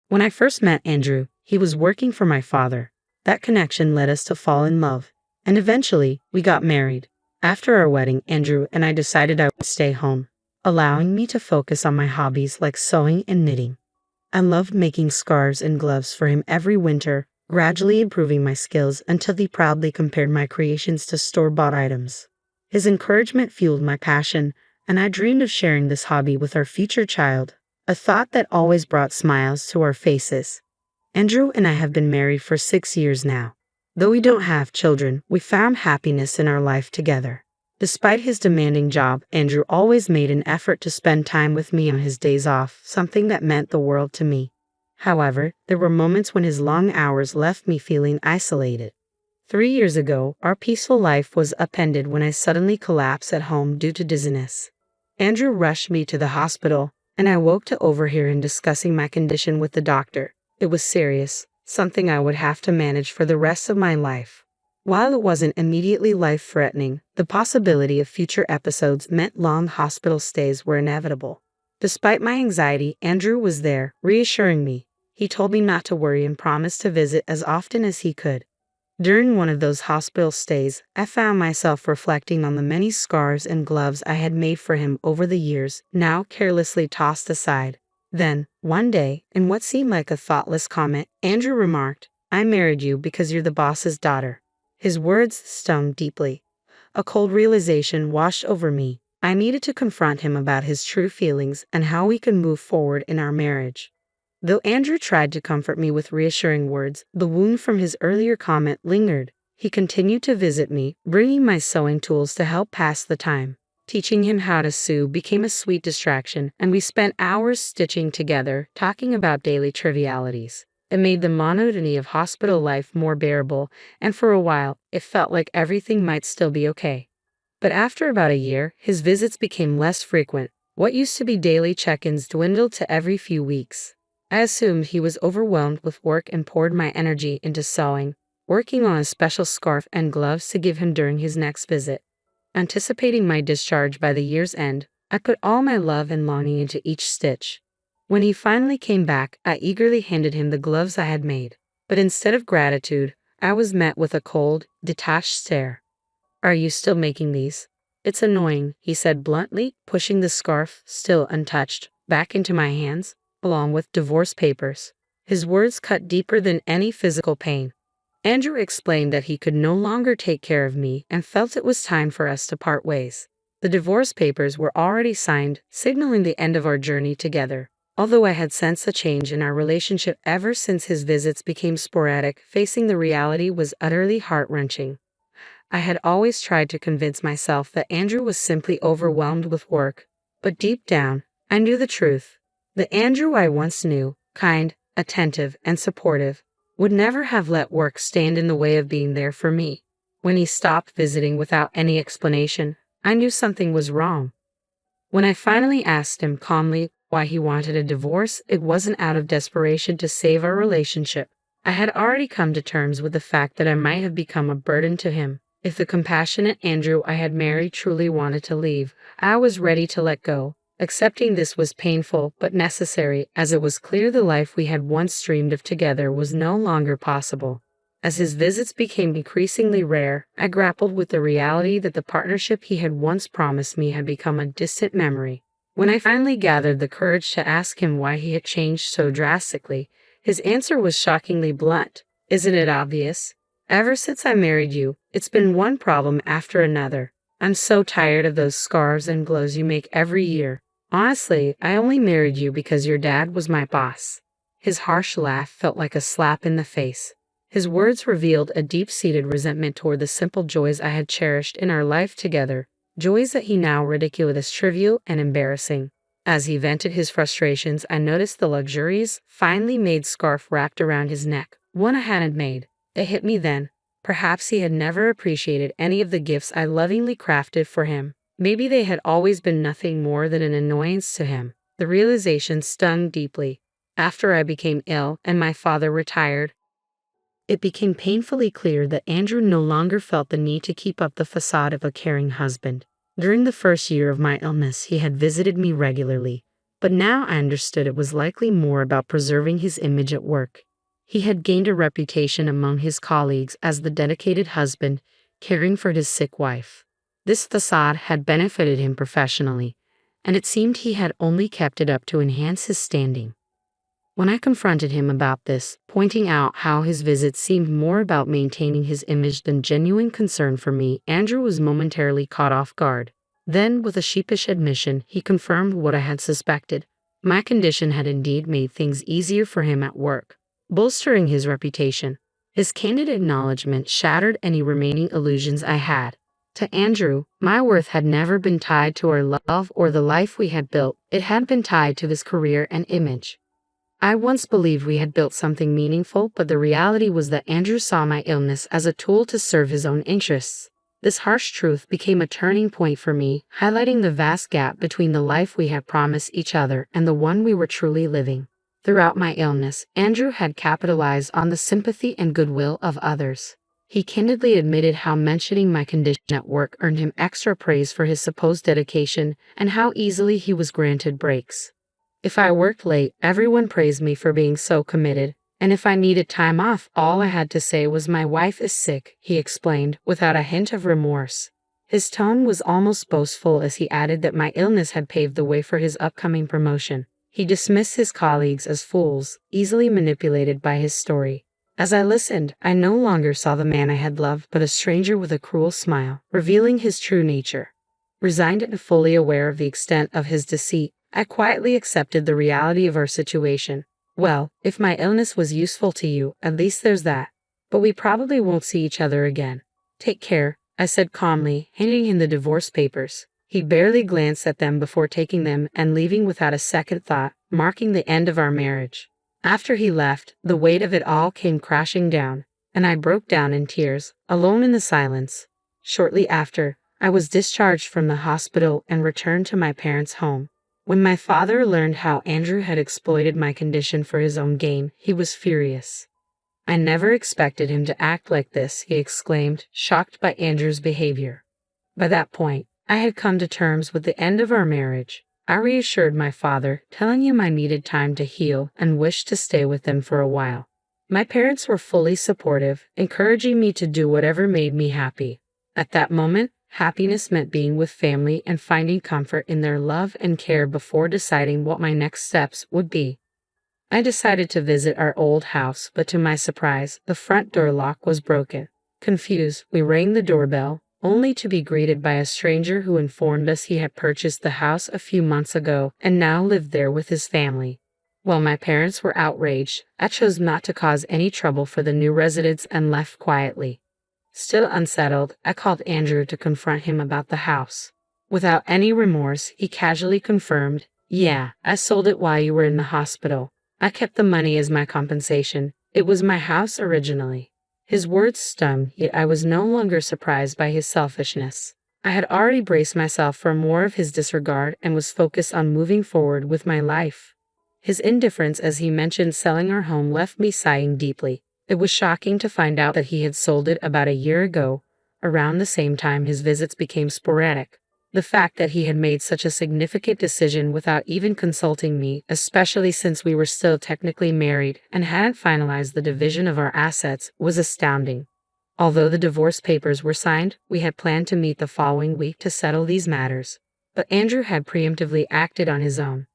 When I first met Andrew, he was working for my father. That connection led us to fall in love, and eventually, we got married. After our wedding, Andrew and I decided I would stay home, allowing me to focus on my hobbies like sewing and knitting. I loved making scarves and gloves for him every winter, gradually improving my skills until he proudly compared my creations to store-bought items. His encouragement fueled my passion, and I dreamed of sharing this hobby with our future child, a thought that always brought smiles to our faces. Andrew and I have been married for 6 years now. Though we don't have children, we found happiness in our life together. Despite his demanding job, Andrew always made an effort to spend time with me on his days off, something that meant the world to me. However, there were moments when his long hours left me feeling isolated. 3 years ago, our peaceful life was upended when I suddenly collapsed at home due to dizziness. Andrew rushed me to the hospital, and I woke to overhear him discussing my condition with the doctor. It was serious, something I would have to manage for the rest of my life. While it wasn't immediately life-threatening, the possibility of future episodes meant long hospital stays were inevitable. Despite my anxiety, Andrew was there, reassuring me. He told me not to worry and promised to visit as often as he could. During one of those hospital stays, I found myself reflecting on the many scarves and gloves I had made for him over the years, now carelessly tossed aside. Then, one day, in what seemed like a thoughtless comment, Andrew remarked, "I married you because you're the boss's daughter." His words stung deeply. A cold realization washed over me. I needed to confront him about his true feelings and how we could move forward in our marriage. Though Andrew tried to comfort me with reassuring words, the wound from his earlier comment lingered. He continued to visit me, bringing my sewing tools to help pass the time. Teaching him how to sew became a sweet distraction, and we spent hours stitching together, talking about daily trivialities. It made the monotony of hospital life more bearable, and for a while, it felt like everything might still be okay. But after about a year, his visits became less frequent. What used to be daily check-ins dwindled to every few weeks. I assumed he was overwhelmed with work and poured my energy into sewing, working on a special scarf and gloves to give him during his next visit. Anticipating my discharge by the year's end, I put all my love and longing into each stitch. When he finally came back, I eagerly handed him the gloves I had made. But instead of gratitude, I was met with a cold, detached stare. "Are you still making these?" "It's annoying," he said bluntly, pushing the scarf, still untouched, back into my hands, along with divorce papers. His words cut deeper than any physical pain. Andrew explained that he could no longer take care of me and felt it was time for us to part ways. The divorce papers were already signed, signaling the end of our journey together. Although I had sensed a change in our relationship ever since his visits became sporadic, facing the reality was utterly heart-wrenching. I had always tried to convince myself that Andrew was simply overwhelmed with work, but deep down, I knew the truth. The Andrew I once knew, kind, attentive, and supportive, would never have let work stand in the way of being there for me. When he stopped visiting without any explanation, I knew something was wrong. When I finally asked him calmly why he wanted a divorce, it wasn't out of desperation to save our relationship. I had already come to terms with the fact that I might have become a burden to him. If the compassionate Andrew I had married truly wanted to leave, I was ready to let go. Accepting this was painful but necessary, as it was clear the life we had once dreamed of together was no longer possible. As his visits became increasingly rare, I grappled with the reality that the partnership he had once promised me had become a distant memory. When I finally gathered the courage to ask him why he had changed so drastically, his answer was shockingly blunt. "Isn't it obvious? Ever since I married you, it's been one problem after another. I'm so tired of those scarves and gloves you make every year. Honestly, I only married you because your dad was my boss." His harsh laugh felt like a slap in the face. His words revealed a deep-seated resentment toward the simple joys I had cherished in our life together, joys that he now ridiculed as trivial and embarrassing. As he vented his frustrations, I noticed the luxurious, finely made scarf wrapped around his neck, one I hadn't made. It hit me then. Perhaps he had never appreciated any of the gifts I lovingly crafted for him. Maybe they had always been nothing more than an annoyance to him. The realization stung deeply. After I became ill and my father retired, it became painfully clear that Andrew no longer felt the need to keep up the facade of a caring husband. During the first year of my illness, he had visited me regularly, But now I understood it was likely more about preserving his image at work. He had gained a reputation among his colleagues as the dedicated husband, caring for his sick wife. This facade had benefited him professionally, and it seemed he had only kept it up to enhance his standing. When I confronted him about this, pointing out how his visits seemed more about maintaining his image than genuine concern for me, Andrew was momentarily caught off guard. Then, with a sheepish admission, he confirmed what I had suspected. My condition had indeed made things easier for him at work, bolstering his reputation. His candid acknowledgement shattered any remaining illusions I had. To Andrew, my worth had never been tied to our love or the life we had built. It had been tied to his career and image. I once believed we had built something meaningful, but the reality was that Andrew saw my illness as a tool to serve his own interests. This harsh truth became a turning point for me, highlighting the vast gap between the life we had promised each other and the one we were truly living. Throughout my illness, Andrew had capitalized on the sympathy and goodwill of others. He candidly admitted how mentioning my condition at work earned him extra praise for his supposed dedication and how easily he was granted breaks. If I worked late, everyone praised me for being so committed, and if I needed time off, all I had to say was my wife is sick, he explained, without a hint of remorse. His tone was almost boastful as he added that my illness had paved the way for his upcoming promotion. He dismissed his colleagues as fools, easily manipulated by his story. As I listened, I no longer saw the man I had loved, but a stranger with a cruel smile, revealing his true nature. Resigned and fully aware of the extent of his deceit, I quietly accepted the reality of our situation. Well, if my illness was useful to you, at least there's that. But we probably won't see each other again. Take care, I said calmly, handing him the divorce papers. He barely glanced at them before taking them and leaving without a second thought, marking the end of our marriage. After he left, the weight of it all came crashing down, and I broke down in tears, alone in the silence. Shortly after, I was discharged from the hospital and returned to my parents' home. When my father learned how Andrew had exploited my condition for his own gain, he was furious. I never expected him to act like this, he exclaimed, shocked by Andrew's behavior. By that point, I had come to terms with the end of our marriage. I reassured my father, telling him I needed time to heal and wished to stay with them for a while. My parents were fully supportive, encouraging me to do whatever made me happy. At that moment, happiness meant being with family and finding comfort in their love and care before deciding what my next steps would be. I decided to visit our old house, but to my surprise, the front door lock was broken. Confused, we rang the doorbell, only to be greeted by a stranger who informed us he had purchased the house a few months ago and now lived there with his family. While my parents were outraged, I chose not to cause any trouble for the new residents and left quietly. Still unsettled, I called Andrew to confront him about the house. Without any remorse, he casually confirmed, "Yeah, I sold it while you were in the hospital. I kept the money as my compensation. It was my house originally." His words stung, yet I was no longer surprised by his selfishness. I had already braced myself for more of his disregard and was focused on moving forward with my life. His indifference as he mentioned selling our home left me sighing deeply. It was shocking to find out that he had sold it about a year ago. Around the same time his visits became sporadic. The fact that he had made such a significant decision without even consulting me, especially since we were still technically married and hadn't finalized the division of our assets, was astounding. Although the divorce papers were signed, we had planned to meet the following week to settle these matters. But Andrew had preemptively acted on his own.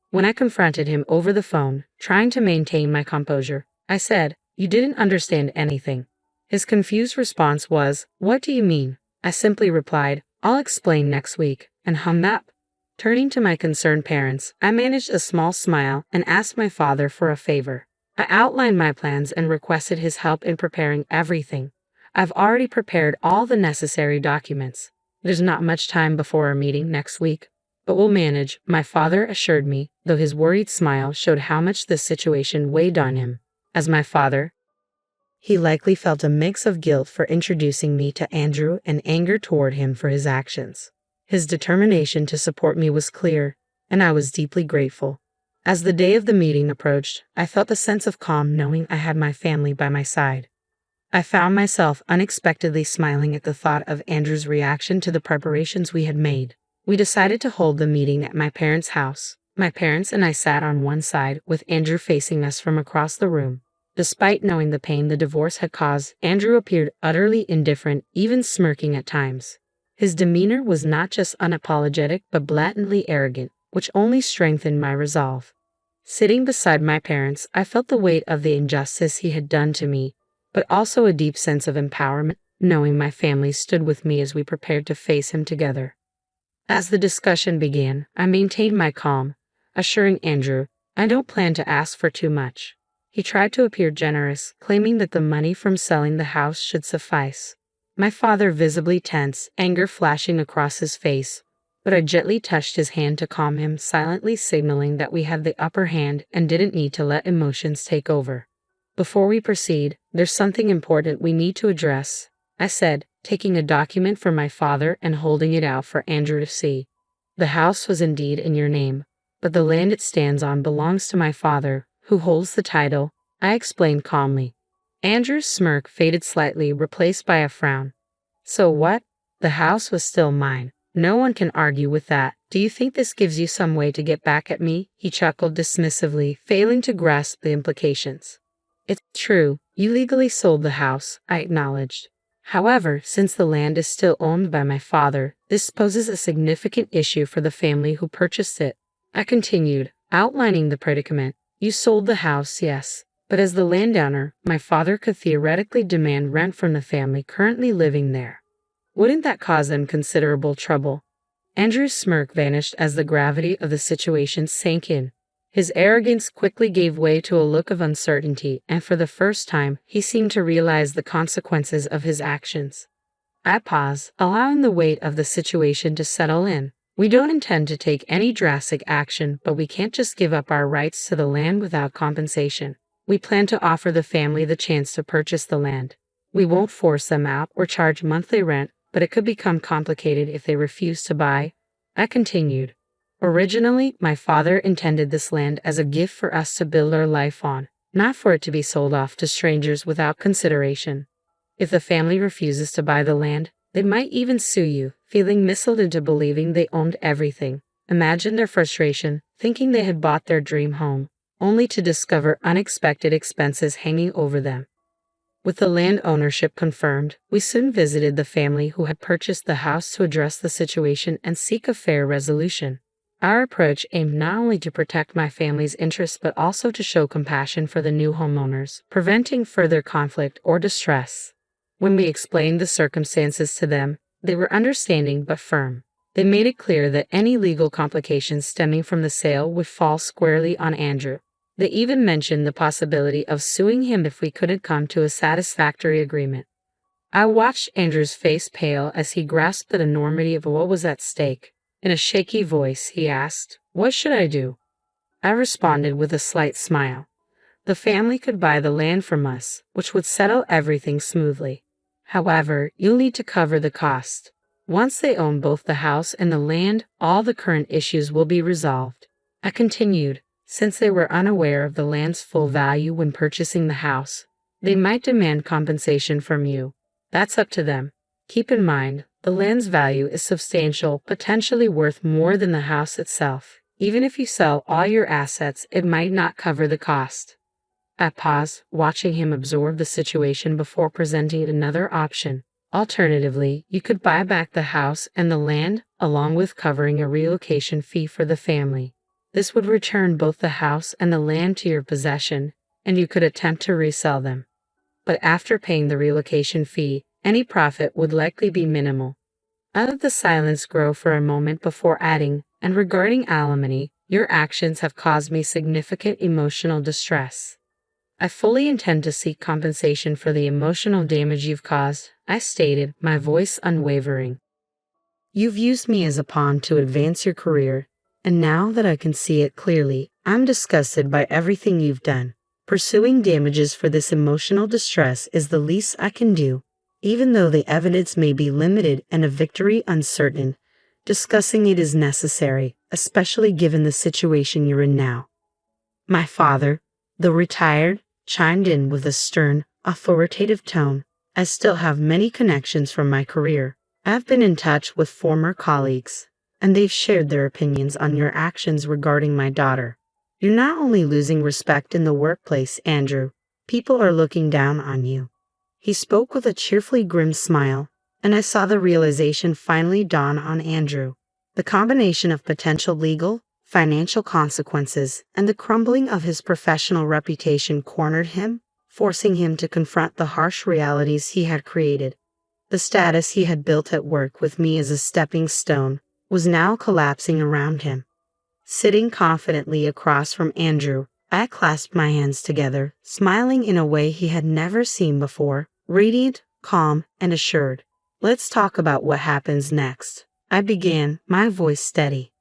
When I confronted him over the phone, trying to maintain my composure, I said, "You didn't understand anything." His confused response was, "What do you mean?" I simply replied, "I'll explain next week," and hung up. Turning to my concerned parents, I managed a small smile and asked my father for a favor. I outlined my plans and requested his help in preparing everything. "I've already prepared all the necessary documents. There's not much time before our meeting next week, but we'll manage," my father assured me, though his worried smile showed how much this situation weighed on him. As my father, he likely felt a mix of guilt for introducing me to Andrew and anger toward him for his actions. His determination to support me was clear, and I was deeply grateful. As the day of the meeting approached, I felt a sense of calm knowing I had my family by my side. I found myself unexpectedly smiling at the thought of Andrew's reaction to the preparations we had made. We decided to hold the meeting at my parents' house. My parents and I sat on one side, with Andrew facing us from across the room. Despite knowing the pain the divorce had caused, Andrew appeared utterly indifferent, even smirking at times. His demeanor was not just unapologetic but blatantly arrogant, which only strengthened my resolve. Sitting beside my parents, I felt the weight of the injustice he had done to me, but also a deep sense of empowerment, knowing my family stood with me as we prepared to face him together. As the discussion began, I maintained my calm, assuring Andrew, "I don't plan to ask for too much." He tried to appear generous, claiming that the money from selling the house should suffice. My father visibly tense, anger flashing across his face, but I gently touched his hand to calm him, silently signaling that we had the upper hand and didn't need to let emotions take over. "Before we proceed, there's something important we need to address," I said, taking a document from my father and holding it out for Andrew to see. "The house was indeed in your name, but the land it stands on belongs to my father, who holds the title," I explained calmly. Andrew's smirk faded slightly, replaced by a frown. "So what? The house was still mine. No one can argue with that. Do you think this gives you some way to get back at me?" He chuckled dismissively, failing to grasp the implications. "It's true, you legally sold the house," I acknowledged. "However, since the land is still owned by my father, this poses a significant issue for the family who purchased it," I continued, outlining the predicament. "You sold the house, yes, but as the landowner, my father could theoretically demand rent from the family currently living there. Wouldn't that cause them considerable trouble?" Andrew's smirk vanished as the gravity of the situation sank in. His arrogance quickly gave way to a look of uncertainty, and for the first time, he seemed to realize the consequences of his actions. I paused, allowing the weight of the situation to settle in. "We don't intend to take any drastic action, but we can't just give up our rights to the land without compensation. We plan to offer the family the chance to purchase the land. We won't force them out or charge monthly rent, but it could become complicated if they refuse to buy," I continued. "Originally, my father intended this land as a gift for us to build our life on, not for it to be sold off to strangers without consideration. If the family refuses to buy the land, they might even sue you, feeling misled into believing they owned everything." Imagine their frustration, thinking they had bought their dream home, only to discover unexpected expenses hanging over them. With the land ownership confirmed, we soon visited the family who had purchased the house to address the situation and seek a fair resolution. Our approach aimed not only to protect my family's interests but also to show compassion for the new homeowners, preventing further conflict or distress. When we explained the circumstances to them, they were understanding but firm. They made it clear that any legal complications stemming from the sale would fall squarely on Andrew. They even mentioned the possibility of suing him if we couldn't come to a satisfactory agreement. I watched Andrew's face pale as he grasped the enormity of what was at stake. In a shaky voice, he asked, "What should I do?" I responded with a slight smile. "The family could buy the land from us, which would settle everything smoothly. However, you'll need to cover the cost. Once they own both the house and the land, all the current issues will be resolved." I continued, "Since they were unaware of the land's full value when purchasing the house, they might demand compensation from you. That's up to them. Keep in mind, the land's value is substantial, potentially worth more than the house itself. Even if you sell all your assets, it might not cover the cost." I paused, watching him absorb the situation before presenting another option. "Alternatively, you could buy back the house and the land, along with covering a relocation fee for the family. This would return both the house and the land to your possession, and you could attempt to resell them. But after paying the relocation fee, any profit would likely be minimal." I let the silence grow for a moment before adding, "And regarding alimony, your actions have caused me significant emotional distress. I fully intend to seek compensation for the emotional damage you've caused," I stated, my voice unwavering. "You've used me as a pawn to advance your career, and now that I can see it clearly, I'm disgusted by everything you've done. Pursuing damages for this emotional distress is the least I can do. Even though the evidence may be limited and a victory uncertain, discussing it is necessary, especially given the situation you're in now." My father, though retired, chimed in with a stern, authoritative tone. "I still have many connections from my career. I've been in touch with former colleagues, and they've shared their opinions on your actions regarding my daughter. You're not only losing respect in the workplace, Andrew, people are looking down on you." He spoke with a cheerfully grim smile, and I saw the realization finally dawn on Andrew. The combination of potential legal, financial consequences, and the crumbling of his professional reputation cornered him, forcing him to confront the harsh realities he had created. The status he had built at work with me as a stepping stone was now collapsing around him. Sitting confidently across from Andrew, I clasped my hands together, smiling in a way he had never seen before, radiant, calm, and assured. "Let's talk about what happens next," I began, my voice steady.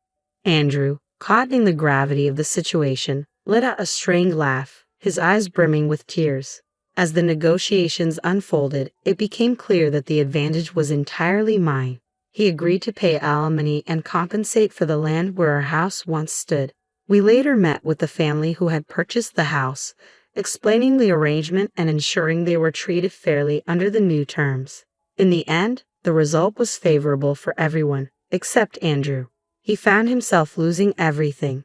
Andrew, caught in the gravity of the situation, let out a strained laugh, his eyes brimming with tears. As the negotiations unfolded, it became clear that the advantage was entirely mine. He agreed to pay alimony and compensate for the land where our house once stood. We later met with the family who had purchased the house, explaining the arrangement and ensuring they were treated fairly under the new terms. In the end, the result was favorable for everyone, except Andrew. He found himself losing everything.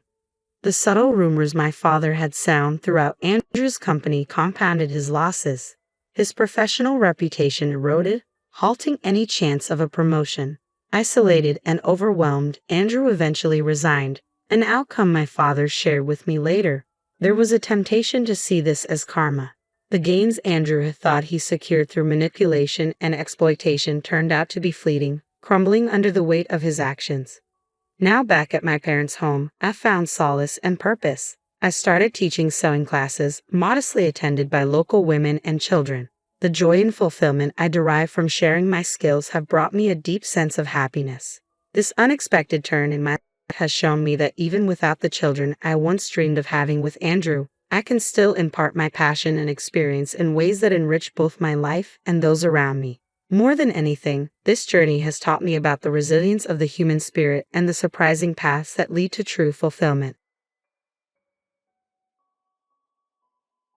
The subtle rumors my father had sown throughout Andrew's company compounded his losses. His professional reputation eroded, halting any chance of a promotion. Isolated and overwhelmed, Andrew eventually resigned, an outcome my father shared with me later. There was a temptation to see this as karma. The gains Andrew had thought he secured through manipulation and exploitation turned out to be fleeting, crumbling under the weight of his actions. Now back at my parents' home, I found solace and purpose. I started teaching sewing classes, modestly attended by local women and children. The joy and fulfillment I derive from sharing my skills have brought me a deep sense of happiness. This unexpected turn in my life has shown me that even without the children I once dreamed of having with Andrew, I can still impart my passion and experience in ways that enrich both my life and those around me. More than anything, this journey has taught me about the resilience of the human spirit and the surprising paths that lead to true fulfillment.